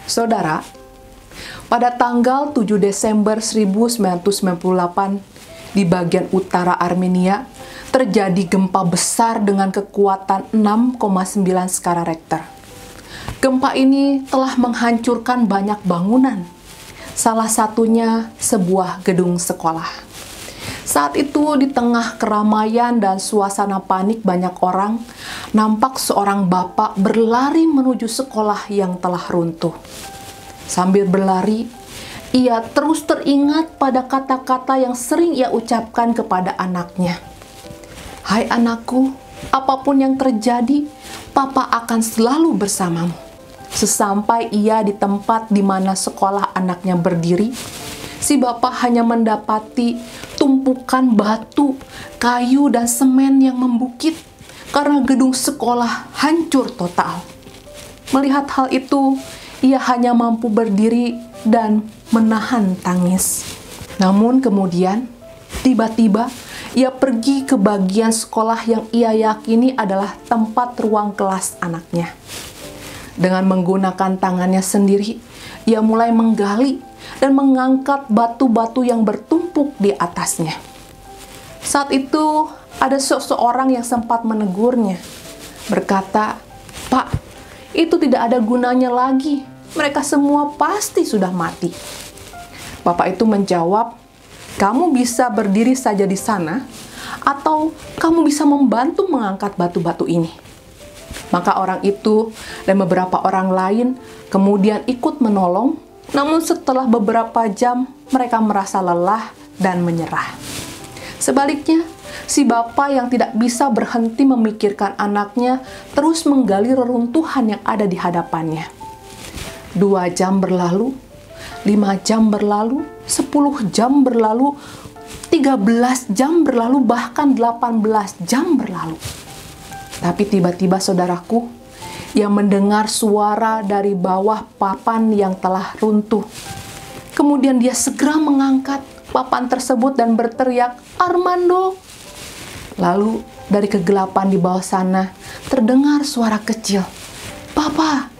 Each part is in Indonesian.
Saudara, pada tanggal 7 Desember 1998 di bagian utara Armenia terjadi gempa besar dengan kekuatan 6,9 skala Richter. Gempa ini telah menghancurkan banyak bangunan, salah satunya sebuah gedung sekolah. Saat itu di tengah keramaian dan suasana panik banyak orang, nampak seorang bapak berlari menuju sekolah yang telah runtuh. Sambil berlari, ia terus teringat pada kata-kata yang sering ia ucapkan kepada anaknya. "Hai anakku, apapun yang terjadi, Papa akan selalu bersamamu." Sesampai ia di tempat di mana sekolah anaknya berdiri, si bapak hanya mendapati tumpukan batu, kayu, dan semen yang membukit karena gedung sekolah hancur total. Melihat hal itu, ia hanya mampu berdiri dan menahan tangis. Namun kemudian, tiba-tiba ia pergi ke bagian sekolah yang ia yakini adalah tempat ruang kelas anaknya. Dengan menggunakan tangannya sendiri, ia mulai menggali dan mengangkat batu-batu yang bertumpuk di atasnya. Saat itu, ada seseorang yang sempat menegurnya, berkata, "Pak, itu tidak ada gunanya lagi. Mereka semua pasti sudah mati." Bapak itu menjawab, "Kamu bisa berdiri saja di sana, atau kamu bisa membantu mengangkat batu-batu ini." Maka orang itu dan beberapa orang lain kemudian ikut menolong, namun setelah beberapa jam mereka merasa lelah dan menyerah. Sebaliknya, si bapak yang tidak bisa berhenti memikirkan anaknya terus menggali reruntuhan yang ada di hadapannya. 2 jam berlalu, 5 jam berlalu, 10 jam berlalu, 13 jam berlalu, bahkan 18 jam berlalu. Tapi tiba-tiba saudaraku, ia mendengar suara dari bawah papan yang telah runtuh. Kemudian dia segera mengangkat papan tersebut dan berteriak, "Armando!" Lalu dari kegelapan di bawah sana terdengar suara kecil, "Papa!"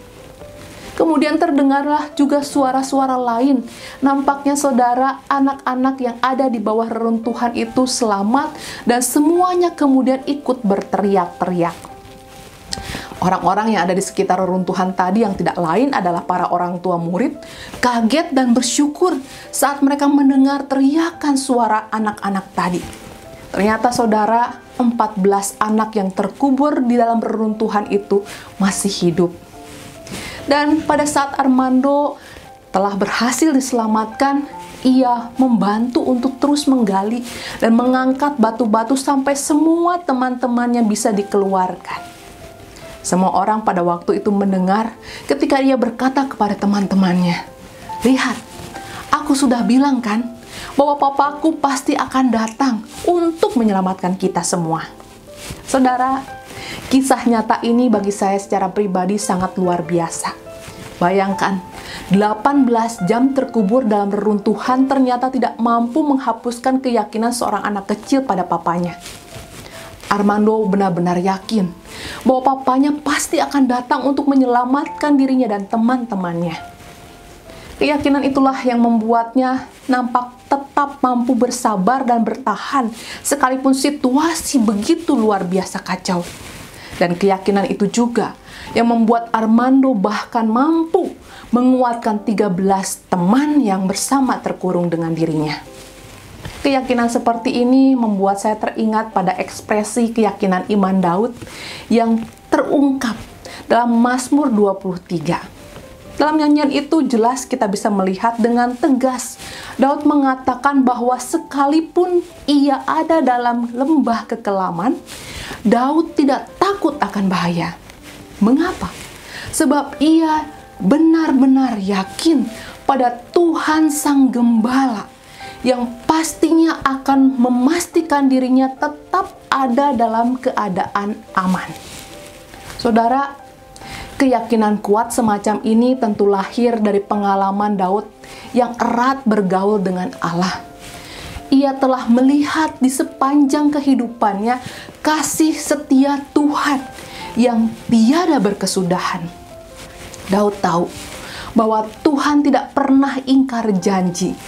Kemudian terdengarlah juga suara-suara lain. Nampaknya saudara, anak-anak yang ada di bawah reruntuhan itu selamat dan semuanya kemudian ikut berteriak-teriak. Orang-orang yang ada di sekitar reruntuhan tadi yang tidak lain adalah para orang tua murid, kaget dan bersyukur saat mereka mendengar teriakan suara anak-anak tadi. Ternyata saudara, 14 anak yang terkubur di dalam reruntuhan itu masih hidup. Dan pada saat Armando telah berhasil diselamatkan, ia membantu untuk terus menggali dan mengangkat batu-batu sampai semua teman-temannya bisa dikeluarkan. Semua orang pada waktu itu mendengar ketika ia berkata kepada teman-temannya, "Lihat, aku sudah bilang kan bahwa papaku pasti akan datang untuk menyelamatkan kita semua." Saudara, kisah nyata ini bagi saya secara pribadi sangat luar biasa. Bayangkan, 18 jam terkubur dalam reruntuhan ternyata tidak mampu menghapuskan keyakinan seorang anak kecil pada papanya. Armando benar-benar yakin bahwa papanya pasti akan datang untuk menyelamatkan dirinya dan teman-temannya. Keyakinan itulah yang membuatnya nampak tetap mampu bersabar dan bertahan sekalipun situasi begitu luar biasa kacau. Dan keyakinan itu juga yang membuat Armando bahkan mampu menguatkan 13 teman yang bersama terkurung dengan dirinya. Keyakinan seperti ini membuat saya teringat pada ekspresi keyakinan iman Daud yang terungkap dalam Mazmur 23. Dalam nyanyian itu jelas kita bisa melihat dengan tegas Daud mengatakan bahwa sekalipun ia ada dalam lembah kekelaman, Daud tidak takut akan bahaya. Mengapa? Sebab ia benar-benar yakin pada Tuhan Sang Gembala yang pastinya akan memastikan dirinya tetap ada dalam keadaan aman. Saudara, keyakinan kuat semacam ini tentu lahir dari pengalaman Daud yang erat bergaul dengan Allah. Ia telah melihat di sepanjang kehidupannya kasih setia Tuhan yang tiada berkesudahan. Daud tahu bahwa Tuhan tidak pernah ingkar janji,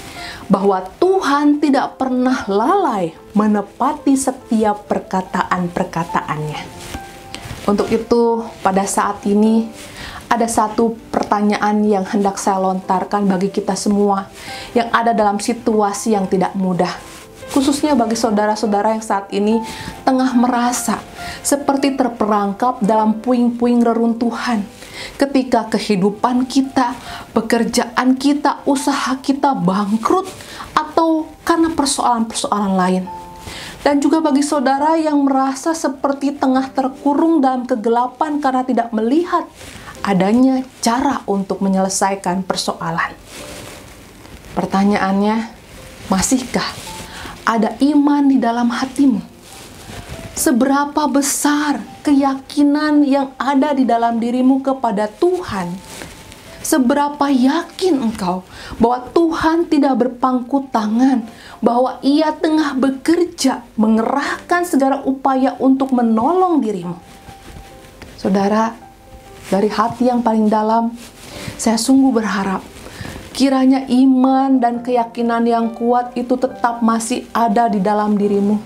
bahwa Tuhan tidak pernah lalai menepati setiap perkataan-perkataannya. Untuk itu, pada saat ini, ada satu pertanyaan yang hendak saya lontarkan bagi kita semua yang ada dalam situasi yang tidak mudah. Khususnya bagi saudara-saudara yang saat ini tengah merasa seperti terperangkap dalam puing-puing reruntuhan. Ketika kehidupan kita, pekerjaan kita, usaha kita bangkrut, atau karena persoalan-persoalan lain. Dan juga bagi saudara yang merasa seperti tengah terkurung dalam kegelapan karena tidak melihat adanya cara untuk menyelesaikan persoalan. Pertanyaannya, masihkah ada iman di dalam hatimu? Seberapa besar keyakinan yang ada di dalam dirimu kepada Tuhan? Seberapa yakin engkau bahwa Tuhan tidak berpangku tangan, bahwa Ia tengah bekerja, mengerahkan segala upaya untuk menolong dirimu? Saudara, dari hati yang paling dalam, saya sungguh berharap kiranya iman dan keyakinan yang kuat itu tetap masih ada di dalam dirimu,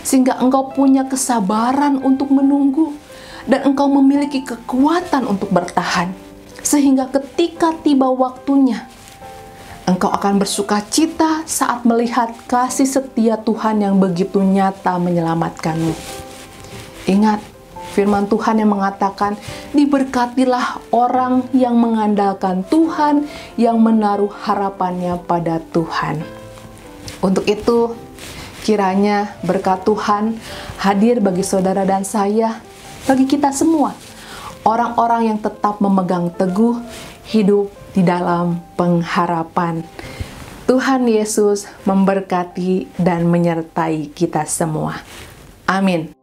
sehingga engkau punya kesabaran untuk menunggu, dan engkau memiliki kekuatan untuk bertahan, sehingga ketika tiba waktunya, engkau akan bersuka cita saat melihat kasih setia Tuhan yang begitu nyata menyelamatkanmu. Ingat, firman Tuhan yang mengatakan, diberkatilah orang yang mengandalkan Tuhan, yang menaruh harapannya pada Tuhan. Untuk itu, kiranya berkat Tuhan hadir bagi saudara dan saya, bagi kita semua, orang-orang yang tetap memegang teguh hidup di dalam pengharapan. Tuhan Yesus memberkati dan menyertai kita semua. Amin.